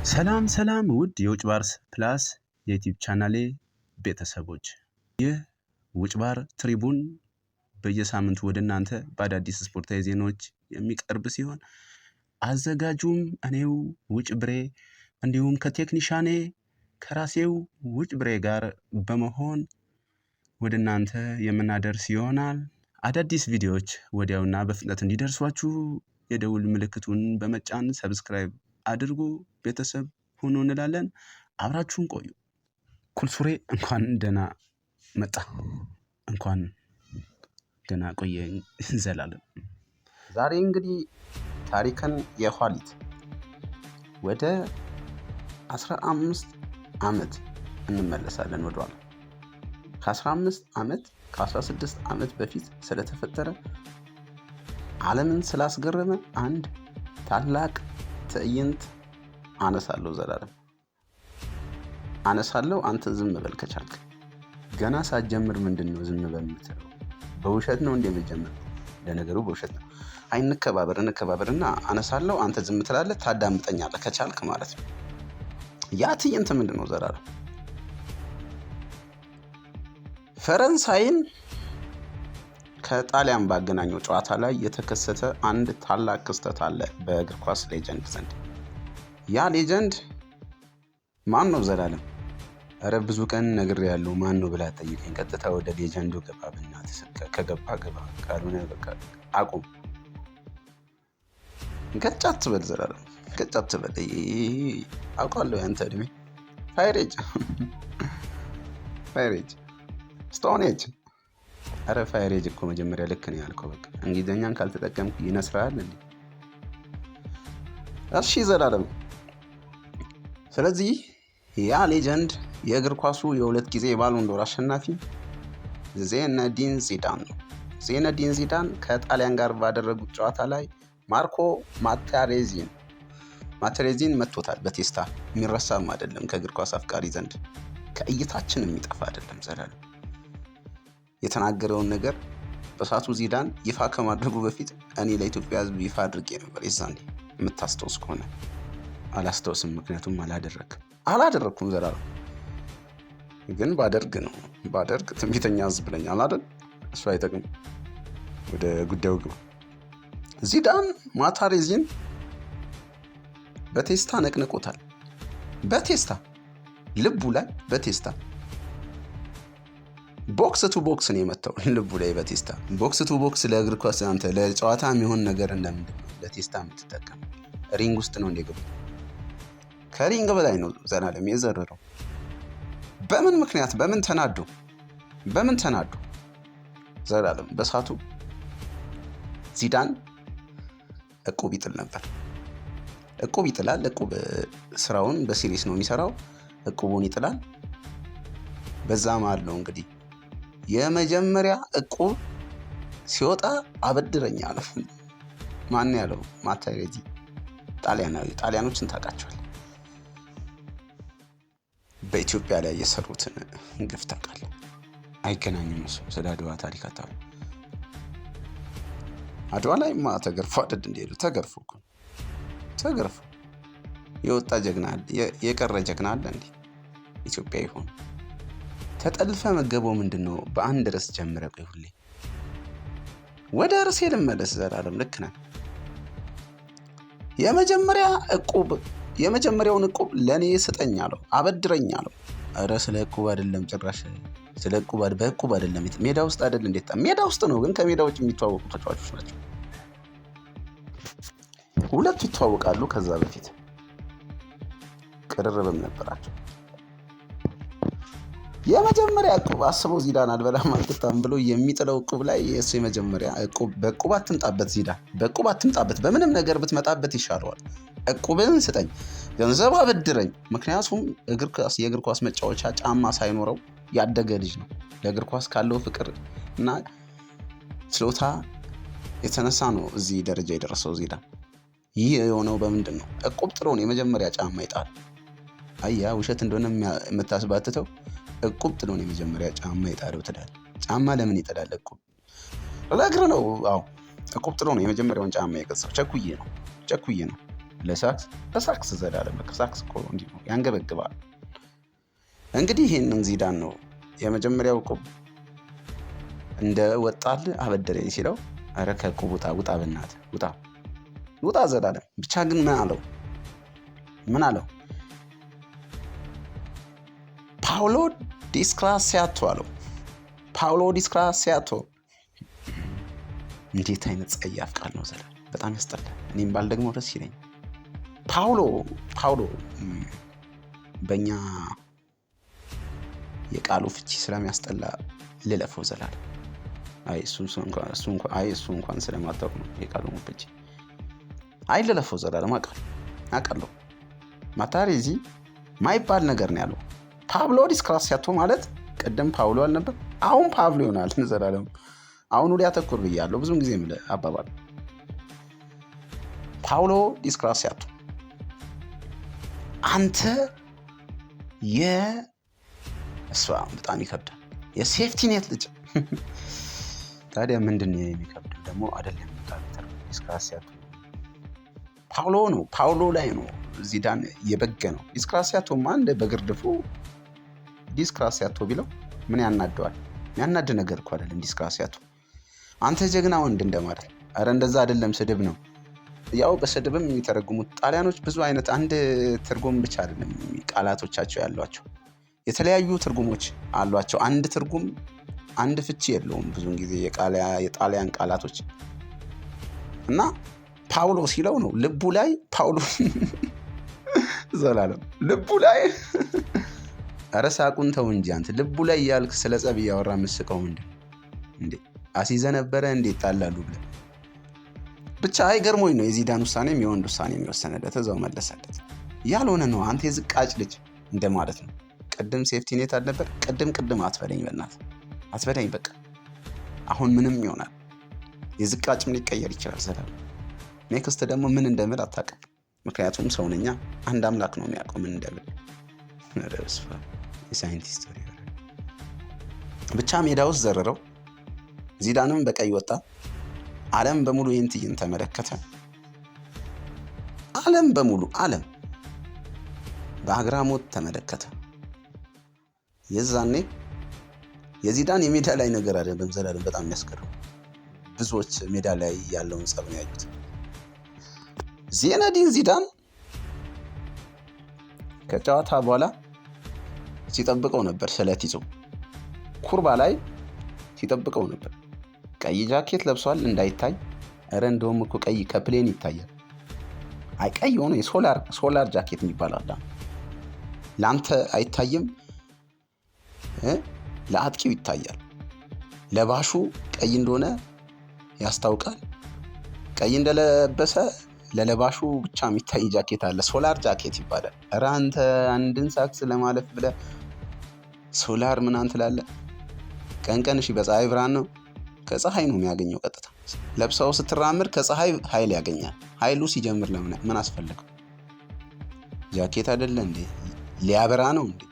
ሰላም ውድ የውጭ ባርስ ፕላስ የዩቲዩብ ቻናሌ ቤተሰቦች፣ ይህ ውጭ ባር ትሪቡን በየሳምንቱ ወደ እናንተ በአዳዲስ ስፖርታዊ ዜናዎች የሚቀርብ ሲሆን አዘጋጁም እኔው ውጭ ብሬ እንዲሁም ከቴክኒሻኔ ከራሴው ውጭ ብሬ ጋር በመሆን ወደ እናንተ የምናደርስ ይሆናል። አዳዲስ ቪዲዮዎች ወዲያውና በፍጥነት እንዲደርሷችሁ የደውል ምልክቱን በመጫን ሰብስክራይብ አድርጉ፣ ቤተሰብ ሁኑ እንላለን። አብራችሁን ቆዩ። ኩልሱሬ እንኳን ደህና መጣ፣ እንኳን ደህና ቆየኝ ዘላለም። ዛሬ እንግዲህ ታሪክን የኋሊት ወደ 15 ዓመት እንመለሳለን ወደኋላ። ከ15 ዓመት ከ16 ዓመት በፊት ስለተፈጠረ ዓለምን ስላስገረመ አንድ ታላቅ ትዕይንት አነሳለሁ። ዘላለም አነሳለሁ፣ አንተ ዝም በል ከቻልክ። ገና ሳትጀምር ምንድነው ዝም በል የምትለው? በውሸት ነው እንደምትጀምር? ለነገሩ በውሸት ነው። አይ እንከባበርና አነሳለሁ፣ አንተ ዝም ትላለህ፣ ታዳምጠኛለህ ከቻልክ ማለት ነው። ያ ትዕይንት ምንድነው ዘላለም? ፈረንሳይን ከጣሊያን ባገናኘው ጨዋታ ላይ የተከሰተ አንድ ታላቅ ክስተት አለ በእግር ኳስ ሌጀንድ ዘንድ። ያ ሌጀንድ ማን ነው ዘላለም? ኧረ ብዙ ቀን ነግሬያለሁ። ማን ነው ብላ ጠይቀኝ። ቀጥታ ወደ ሌጀንዱ ገባ። በእናትህ ከገባ ገባ፣ ካልሆነ በቃ አቁም። ገጭ አትበል ዘላለም፣ ገጭ አትበል። አውቃለሁ ያንተ እድሜ ፋይሬጅ ስቶን ኤጅ። ኧረ ፋይሬጅ እኮ መጀመሪያ ልክ ነው ያልከው። በቃ እንግሊዝኛን ካልተጠቀምኩ ይነስራል እንዴ? እሺ ዘላለም፣ ስለዚህ ያ ሌጀንድ የእግር ኳሱ የሁለት ጊዜ የባሎን ዶር አሸናፊ ዚነዲን ዚዳን ነው። ዚነዲን ዚዳን ከጣሊያን ጋር ባደረጉት ጨዋታ ላይ ማርኮ ማቴሬዚን መቶታል በቴስታ። የሚረሳም አይደለም ከእግር ኳስ አፍቃሪ ዘንድ ከእይታችን የሚጠፋ አይደለም ዘላለም። የተናገረውን ነገር በሳቱ ዚዳን ይፋ ከማድረጉ በፊት እኔ ለኢትዮጵያ ሕዝብ ይፋ አድርጌ ነበር። የዛኔ የምታስታውስ ከሆነ አላስታውስም፣ ምክንያቱም አላደረኩም ዘላለም። ግን ባደርግ ትንቢተኛ ሕዝብ ብለኛል አይደል? እሱ አይጠቅም። ወደ ጉዳዩ ግባ። ዚዳን ማቴሬዚን በቴስታ ነቅንቆታል። በቴስታ ልቡ ላይ በቴስታ ቦክስ ቱ ቦክስ ነው የመታው ልቡ ላይ በቴስታ። ቦክስ ቱ ቦክስ ለእግር ኳስ አንተ ለጨዋታ የሚሆን ነገር እንደምንድን ነው ለቴስታ የምትጠቀም? ሪንግ ውስጥ ነው እንደገባ። ከሪንግ በላይ ነው ዘላለም የዘረረው። በምን ምክንያት? በምን ተናዱ ዘላለም? በሳቱ ዚዳን እቁብ ይጥል ነበር። እቁብ ይጥላል። እቁብ ስራውን በሲሪየስ ነው የሚሰራው። እቁቡን ይጥላል። በዛ መሃል ነው እንግዲህ የመጀመሪያ እቁብ ሲወጣ አበድረኛ አለው። ማን ያለው? ማቴሬዚ ጣሊያናዊ። ጣሊያኖችን ታውቃቸዋል። በኢትዮጵያ ላይ የሰሩትን ግፍ ታውቃለህ። አይገናኙም። እሱ ስለ አድዋ ታሪክ አታውቅም። አድዋ ላይማ ተገርፎ አይደል እንደሄዱ? ተገርፎ የወጣ ጀግና አለ? የቀረ ጀግና አለ እንዴ? ኢትዮጵያ ይሆን ተጠልፈ መገበው ምንድነው? በአንድ ርዕስ ጀምረ ቆይ፣ ሁሌ ወደ ርዕሴ ልመለስ ዘላለም። ልክ ነህ። የመጀመሪያውን እቁብ ለኔ ስጠኝ አለው፣ አበድረኝ አለው። ኧረ ስለ እቁብ አይደለም ጭራሽ፣ በእቁብ አይደለም። ሜዳ ውስጥ አይደል? እንዴት ሜዳ ውስጥ ነው? ግን ከሜዳ ውጭ የሚተዋወቁ ተጫዋቾች ናቸው። ሁለቱ ይተዋወቃሉ። ከዛ በፊት ቅርርብም ነበራቸው። የመጀመሪያ እቁብ አስበው፣ ዚዳን አልበላም አልጠጣም ብሎ የሚጥለው እቁብ ላይ የእሱ የመጀመሪያ እቁብ። በእቁብ አትምጣበት ዚዳን፣ በእቁብ አትምጣበት። በምንም ነገር ብትመጣበት ይሻለዋል። እቁብን ስጠኝ፣ ገንዘብ አበድረኝ። ምክንያቱም የእግር ኳስ መጫወቻ ጫማ ሳይኖረው ያደገ ልጅ ነው። ለእግር ኳስ ካለው ፍቅር እና ችሎታ የተነሳ ነው እዚህ ደረጃ የደረሰው ዚዳን። ይህ የሆነው በምንድን ነው? እቁብ ጥሎ ነው የመጀመሪያ ጫማ ይጣል። አያ ውሸት እንደሆነ የምታስባትተው እቁብ ጥሎ ነው የመጀመሪያ ጫማ ይጣለው ትላለህ። ጫማ ለምን ይጥላል? እቁብ ለእግር ነው። አዎ እቁብ ጥሎ ነው የመጀመሪያውን ጫማ የገዛው። ቸኩዬ ነው። ለሳክስ ዘላለም በቃ ሳክስ እኮ እንዲህ ነው ያንገበግባል። እንግዲህ ይህንን ዚዳን ነው የመጀመሪያው ዕቁብ እንደ ወጣል አበደረኝ ሲለው ኧረ ከዕቁብ ውጣ በእናትህ ውጣ ዘላለም። ብቻ ግን ምን አለው ፓውሎ ዲስክራሲያቶ አለው። ፓውሎ ዲስክራሲያቶ እንዴት አይነት ጸያፍ ቃል ነው ዘላለም፣ በጣም ያስጠላል። እኔም ባል ደግሞ ደስ ይለኝ። ፓውሎ በእኛ የቃሉ ፍቺ ስለሚያስጠላ ልለፈው ዘላለም። እሱ እንኳን ስለማታውቅ ነው የቃሉ ፍቺ። ልለፈው ዘላለም አውቃለሁ። ማታሬዚ ማይባል ነገር ነው ያለው። ፓብሎ ዲስክራሲያቶ ማለት ቅድም ፓውሎ አልነበር? አሁን ፓብሎ ይሆናል ዘላለም። አሁን ወዲያ ተኩር ብያለሁ ብዙም ጊዜ የምልህ አባባል። ፓውሎ ዲስክራሲያቶ አንተ በጣም ይከብዳል። የሴፍቲ ኔት ልጅ ታዲያ ምንድን ነው የሚከብደው ደግሞ? አይደለም ዲስክራሲያቶ ፓውሎ ነው። ፓውሎ ላይ ነው ዚዳን የበገ ነው። ዲስክራሲያቶ እንደ በግርድፉ ዲስክራሲያቶ ቢለው ምን ያናደዋል? ያናድ ነገር እኮ አይደለም ዲስክራሲያቶ። አንተ ጀግና ወንድ እንደማለት ነው። ኧረ እንደዛ አይደለም፣ ስድብ ነው። ያው በስድብም የሚተረጉሙት ጣሊያኖች ብዙ አይነት አንድ ትርጉም ብቻ አይደለም ቃላቶቻቸው ያሏቸው፣ የተለያዩ ትርጉሞች አሏቸው። አንድ ትርጉም አንድ ፍቺ የለውም ብዙውን ጊዜ የጣሊያን ቃላቶች። እና ፓውሎ ሲለው ነው ልቡ ላይ ፓውሎ ዘላለም ልቡ ላይ ኧረ ሳቁን ተው እንጂ አንተ ልቡ ላይ ያልክ ስለ ጸብ እያወራ መስቀው ምንድን እንዴ? አሲዘ ነበረ እንዴ ጣላሉ ብለህ ብቻ አይገርሞኝ ነው። የዚዳን ውሳኔም የወንድ ውሳኔ የሚወሰነለት እዛው መለሰለት። ያልሆነ ነው አንተ የዝቃጭ ልጅ እንደማለት ነው። ቅድም ሴፍቲ ኔት አልነበር? ቅድም አትበለኝ በእናትህ አትበለኝ በቃ። አሁን ምንም ይሆናል። የዝቃጭ ምን ሊቀየር ይችላል ዘላለም። ኔክስት ደግሞ ምን እንደምል አታውቅም። ምክንያቱም ሰውነኛ አንድ አምላክ ነው የሚያውቀው ምን እንደምል። የሳይንቲስት ብቻ ሜዳ ውስጥ ዘረረው። ዚዳንም በቀይ ወጣ። ዓለም በሙሉ ይህን ትዕይንት ተመለከተ። ዓለም በአግራሞት ተመለከተ። የዛኔ የዚዳን የሜዳ ላይ ነገር አይደለም ዘላለም በጣም የሚያስገርም። ብዙዎች ሜዳ ላይ ያለውን ጸብ ነው ያዩት። ዚነዲን ዚዳን ከጨዋታ በኋላ ሲጠብቀው ነበር። ስለት ይዞ ኩርባ ላይ ሲጠብቀው ነበር። ቀይ ጃኬት ለብሷል እንዳይታይ። ኧረ እንደውም እኮ ቀይ ከፕሌን ይታያል። ቀይ ሆኖ የሶላር ጃኬት ይባላል። ለአንተ አይታይም፣ ለአጥቂው ይታያል። ለባሹ ቀይ እንደሆነ ያስታውቃል። ቀይ እንደለበሰ ለለባሹ ብቻ የሚታይ ጃኬት አለ። ሶላር ጃኬት ይባላል። ኧረ አንተ አንድን ሳክስ ለማለፍ ብለህ ሶላር ምን ትላለህ? ቀን እሺ በፀሐይ ብርሃን ነው፣ ከፀሐይ ነው የሚያገኘው ቀጥታ። ለብሰው ስትራምር ከፀሐይ ኃይል ያገኛል። ኃይሉ ሲጀምር ምን አስፈልገው? ጃኬት አይደለ እንዴ? ሊያበራ ነው እንዴ?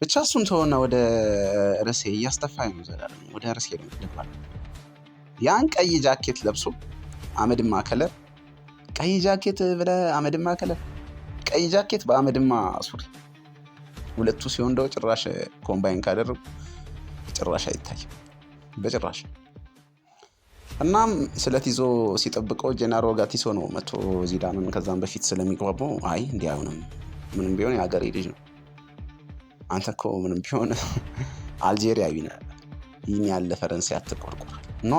ብቻ እሱን ተወና ወደ ርዕሴ እያስተፋኝ ነው ዘላለም። ወደ ርዕሴ ነው ልባል። ያን ቀይ ጃኬት ለብሶ አመድማ ከለር፣ ቀይ ጃኬት ብለህ አመድማ ከለር፣ ቀይ ጃኬት በአመድማ ሱሪ፣ ሁለቱ ሲሆን እንደው ጭራሽ ኮምባይን ካደረጉ ጭራሽ አይታይም በጭራሽ። እናም ስለት ይዞ ሲጠብቀው ጄናሮ ጋቲሶ ነው መቶ ዚዳንን ከዛም በፊት ስለሚጓቡ እንዲህ አይሆንም፣ ምንም ቢሆን የሀገሬ ልጅ ነው፣ አንተ እኮ ምንም ቢሆን አልጄሪያዊ ነህ፣ ይህን ያለ ፈረንሳይ አትቆርቆራል። ኖ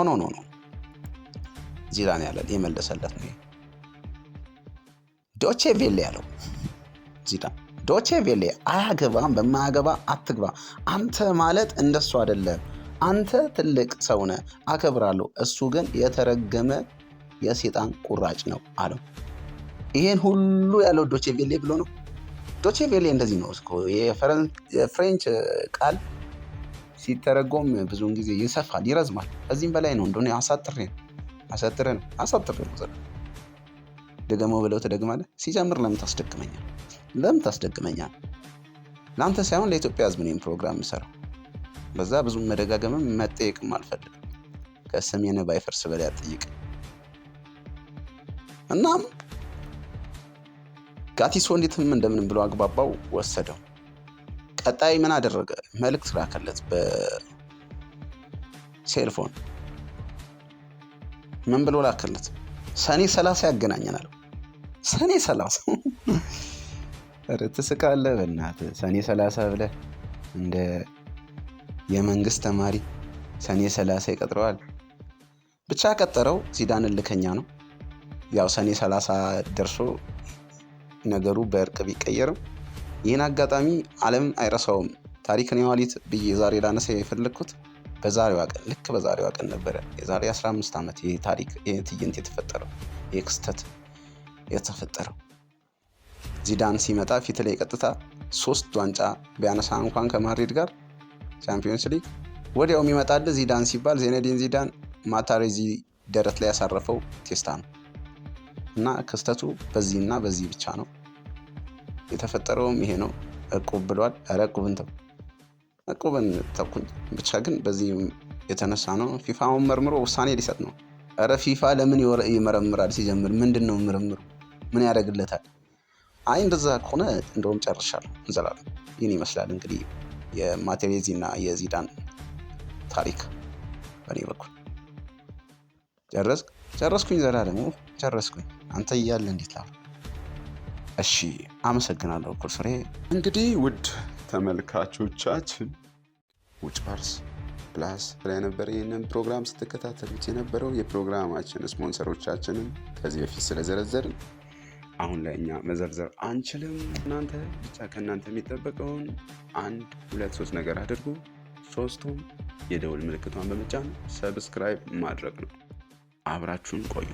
ዚዳን ያለ የመለሰለት ነው። ዶቼ ቬሌ ያለው ዚዳን ዶቼ ቬሌ አያገባም፣ በማያገባ አትግባ። አንተ ማለት እንደሱ አይደለም። አንተ ትልቅ ሰው ነህ፣ አከብራለሁ። እሱ ግን የተረገመ የሴጣን ቁራጭ ነው አለው። ይሄን ሁሉ ያለው ዶቼ ቬሌ ብሎ ነው። ዶቼ ቬሌ እንደዚህ ነው። የፍሬንች ቃል ሲተረጎም ብዙውን ጊዜ ይሰፋል፣ ይረዝማል። ከዚህም በላይ ነው። እንደሆነ አሳጥሬ ነው ደገመው ብለው ትደግማለህ። ሲጀምር ለምን ታስደግመኛል? ለአንተ ሳይሆን ለኢትዮጵያ ሕዝብ ነው ፕሮግራም የምሰራው። በዛ ብዙ መደጋገምም መጠየቅም አልፈልግም። ከሰሜን ባይፈርስ በላይ አትጠይቅ። እናም ጋቲሶ እንዴትም እንደምንም ብሎ አግባባው፣ ወሰደው። ቀጣይ ምን አደረገ? መልእክት ላከለት በሴልፎን። ምን ብሎ ላከለት? ሰኔ 30 ያገናኘናል። ሰኔ 30 ኧረ ትስቃለህ በእናትህ። ሰኔ 30 ብለህ እንደ የመንግስት ተማሪ ሰኔ 30 ይቀጥረዋል። ብቻ ቀጠረው። ዚዳን እልከኛ ነው። ያው ሰኔ 30 ደርሶ ነገሩ በእርቅ ቢቀየርም ይህን አጋጣሚ ዓለም አይረሳውም። ታሪክን የዋሊት ብዬ ዛሬ ላነሳ የፈለግኩት በዛሬዋ ቀን፣ ልክ በዛሬዋ ቀን ነበረ የዛሬ 15 ዓመት ይህ ታሪክ፣ ይህ ትዕይንት የተፈጠረው፣ ይህ ክስተት የተፈጠረው። ዚዳን ሲመጣ ፊት ላይ ቀጥታ 3 ዋንጫ ቢያነሳ እንኳን ከማድሪድ ጋር ቻምፒዮንስ ሊግ ወዲያው የሚመጣል ዚዳን ሲባል ዜነዲን ዚዳን ማታሬዚ ደረት ላይ ያሳረፈው ቴስታ ነው። እና ክስተቱ በዚህና በዚህ ብቻ ነው የተፈጠረውም ይሄ ነው። እቁብ ብሏል። ኧረ እቁብን ተኩኝ። ብቻ ግን በዚህ የተነሳ ነው ፊፋውን መርምሮ ውሳኔ ሊሰጥ ነው። ኧረ ፊፋ ለምን ይመረምራል? ሲጀምር ምንድን ነው ምርምሩ? ምን ያደርግለታል? አይ እንደዛ ከሆነ እንደውም ጨርሻለሁ እንዘላለን። ይህን ይመስላል እንግዲህ የማቴሬዚ እና የዚዳን ታሪክ በእኔ በኩል። ጨረስኩኝ። ዘላለም ጨረስኩኝ። አንተ እያለ እንዴት ላሉ? እሺ አመሰግናለሁ። ኩርፍሬ እንግዲህ ውድ ተመልካቾቻችን ውጭ ፓርስ ፕላስ ላይ ነበር ይህንን ፕሮግራም ስትከታተሉት የነበረው። የፕሮግራማችን ስፖንሰሮቻችንን ከዚህ በፊት ስለዘረዘርን አሁን ላይ እኛ መዘርዘር አንችልም። እናንተ ብቻ ከእናንተ የሚጠበቀውን 1 2 3 ነገር አድርጉ። 3ቱም የደውል ምልክቷን በመጫን ሰብስክራይብ ማድረግ ነው። አብራችሁን ቆዩ።